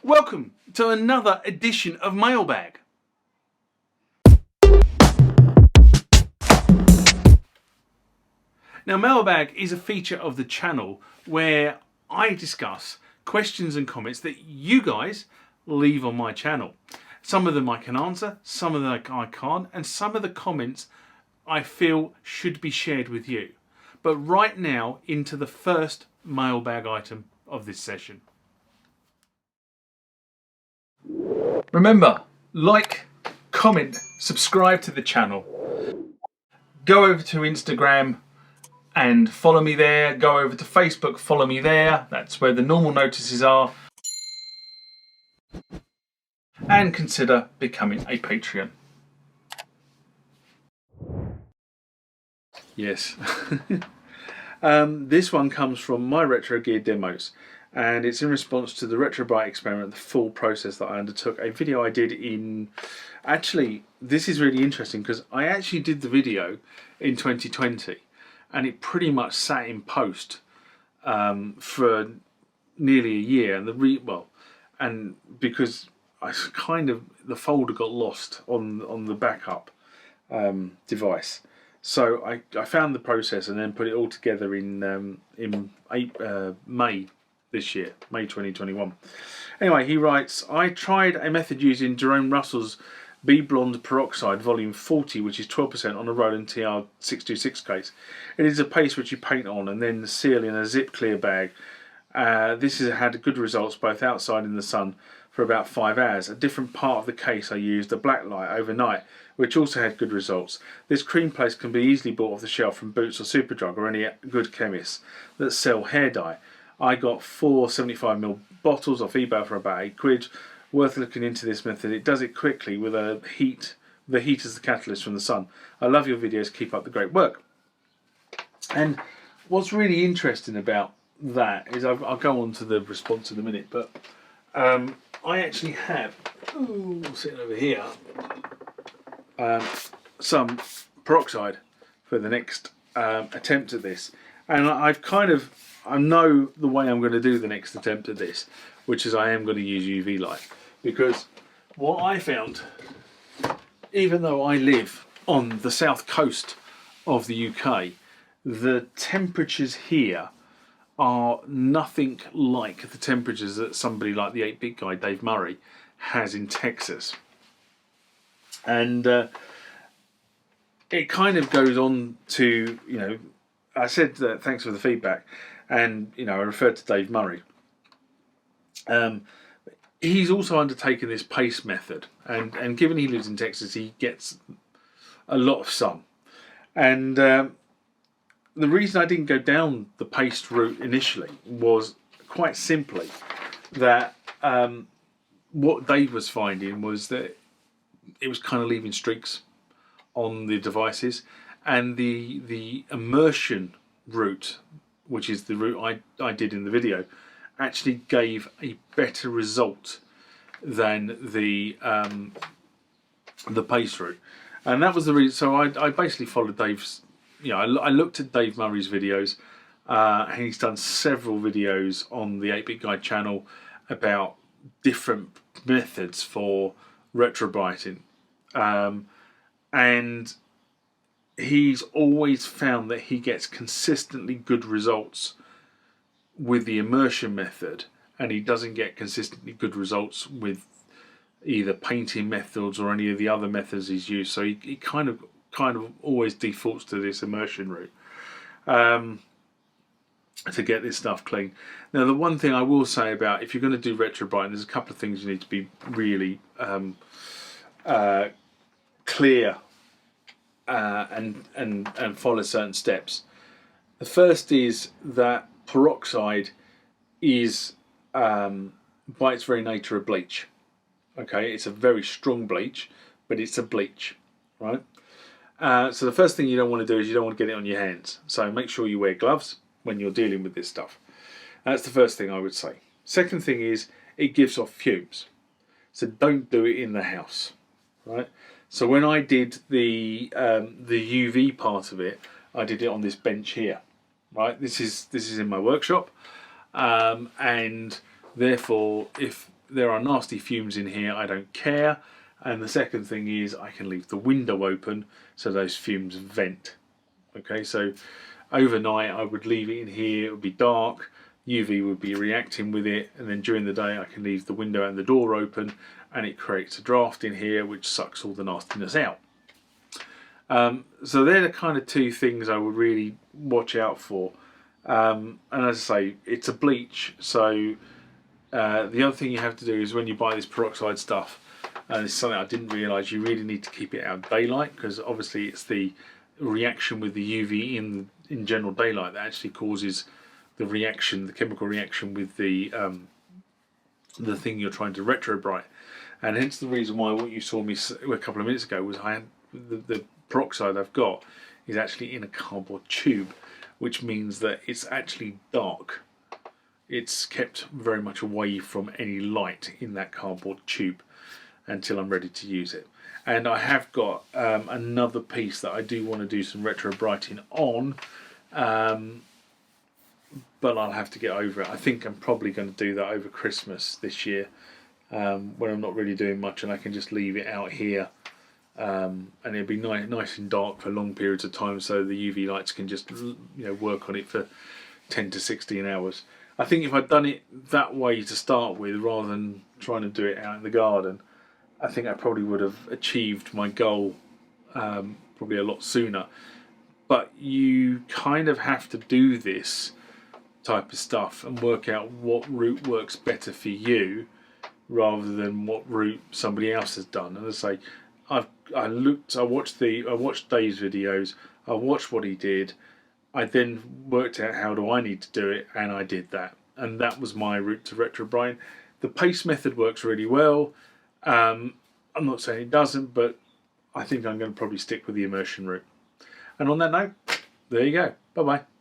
Welcome to another edition of Mailbag. Now, Mailbag is a feature of the channel where I discuss questions and comments that you guys leave on my channel. Some of them I can answer, some of them I can't, and some of the comments I feel should be shared with you. But right now, into the first Mailbag item of this session. Remember, like, comment, subscribe to the channel. Go over to Instagram and follow me there. Go over to Facebook, follow me there. That's where the normal notices are. And consider becoming a Patreon. Yes. This one comes from my retro gear demos, and it's in response to the Retrobrite experiment, the full process that I undertook. A video I did in... Actually, this is really interesting because I actually did the video in 2020, and it pretty much sat in post for nearly a year. And because the folder got lost on the backup device. So I found the process and then put it all together in May this year, May 2021. Anyway, he writes, I tried a method using Jerome Russell's B Blonde Peroxide Volume 40, which is 12% on a Roland TR626 case. It is a paste which you paint on and then seal in a zip clear bag. This has had good results both outside in the sun for about 5 hours. A different part of the case I used a black light overnight, which also had good results. This cream paste can be easily bought off the shelf from Boots or Superdrug or any good chemists that sell hair dye. I got 4 75ml bottles off eBay for about £8. Worth looking into this method. It does it quickly with the heat as the catalyst from the sun. I love your videos, keep up the great work. And what's really interesting about that is I'll go on to the response in a minute, but I actually have, sitting over here, some peroxide for the next attempt at this, and I know the way I'm going to do the next attempt at this, which is I am going to use UV light, because what I found, even though I live on the south coast of the UK, the temperatures here are nothing like the temperatures that somebody like the 8-bit guy Dave Murray has in Texas. And it kind of goes on to, I said thanks for the feedback, and I referred to Dave Murray. He's also undertaken this paste method, and given he lives in Texas, he gets a lot of sun. And the reason I didn't go down the paste route initially was quite simply that what Dave was finding was that it was kind of leaving streaks on the devices, and the immersion route, which is the route I did in the video, actually gave a better result than the paste route. And that was the reason. So I basically followed Dave's. I looked at Dave Murray's videos, and he's done several videos on the 8-bit Guide channel about different methods for retrobriting, and he's always found that he gets consistently good results with the immersion method, and he doesn't get consistently good results with either painting methods or any of the other methods he's used. So he kind of always defaults to this immersion route to get this stuff clean. Now, the one thing I will say about if you're going to do retrobriting, there's a couple of things you need to be really clear and follow certain steps. The first is that peroxide is by its very nature a bleach. Okay, it's a very strong bleach, but it's a bleach, right? So the first thing you don't want to do is you don't want to get it on your hands. So make sure you wear gloves when you're dealing with this stuff. That's the first thing I would say. Second thing is it gives off fumes. So don't do it in the house, right? So when I did the UV part of it, I did it on this bench here, right? This is in my workshop, and therefore if there are nasty fumes in here, I don't care. And the second thing is I can leave the window open so those fumes vent. Okay, so overnight I would leave it in here, it would be dark, UV would be reacting with it, and then during the day I can leave the window and the door open and it creates a draft in here which sucks all the nastiness out. So they're the kind of two things I would really watch out for. And as I say, it's a bleach, so the other thing you have to do is when you buy this peroxide stuff, and it's something I didn't realise, you really need to keep it out of daylight, because obviously it's the reaction with the UV in general daylight that actually causes the reaction, the chemical reaction with the thing you're trying to retrobrite. And hence the reason why what you saw me a couple of minutes ago was I had the peroxide I've got is actually in a cardboard tube, which means that it's actually dark. It's kept very much away from any light in that cardboard tube until I'm ready to use it. And I have got another piece that I do want to do some retrobriting on, but I'll have to get over it. I think I'm probably going to do that over Christmas this year, when I'm not really doing much and I can just leave it out here, and it'll be nice and dark for long periods of time, so the UV lights can just work on it for 10 to 16 hours. I think if I'd done it that way to start with, rather than trying to do it out in the garden, I think I probably would have achieved my goal probably a lot sooner. But you kind of have to do this type of stuff and work out what route works better for you, rather than what route somebody else has done. And as I say, I watched Dave's videos, I watched what he did, I then worked out how do I need to do it, and I did that. And that was my route to retrobriting. The paste method works really well. I'm not saying it doesn't, but I think I'm going to probably stick with the immersion route. And on that note, there you go. Bye bye.